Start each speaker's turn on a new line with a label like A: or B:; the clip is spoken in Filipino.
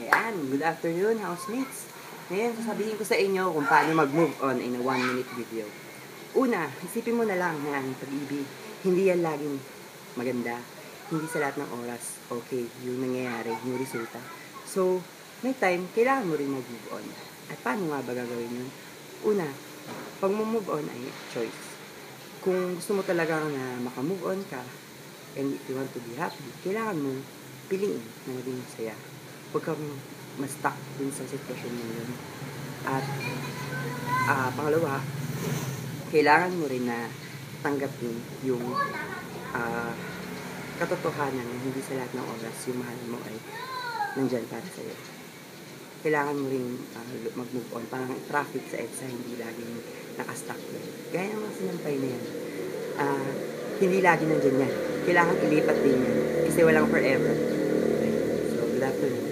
A: Ayan, good afternoon, housemates. Ngayon, sasabihin ko sa inyo kung paano mag-move on in a 1-minute video. Una, isipin mo na lang na ang pag-ibig, hindi yan laging maganda. Hindi sa lahat ng oras, okay, yung nangyayari, yung resulta. So, may time, kailangan mo rin mag-move on. At paano nga ba gagawin yun? Una, pag move on ay choice. Kung gusto mo talaga na makamove on ka, and if you want to be happy, kailangan mo piliin na maging masaya. Huwag kang ma-stuck dun sa sitwasyon mo yun. At pangalawa, kailangan mo rin na tanggapin yung katotohanan na hindi sa lahat ng oras yung mahal mo ay nandyan para sa'yo. Kailangan mo rin mag-move on. Parang traffic sa EDSA, hindi laging nakastuck yan. Gaya ng mga sinampay na yan. Hindi lagi nandyan yan. Kailangan ilipat din yan. Kasi walang forever. So, good afternoon.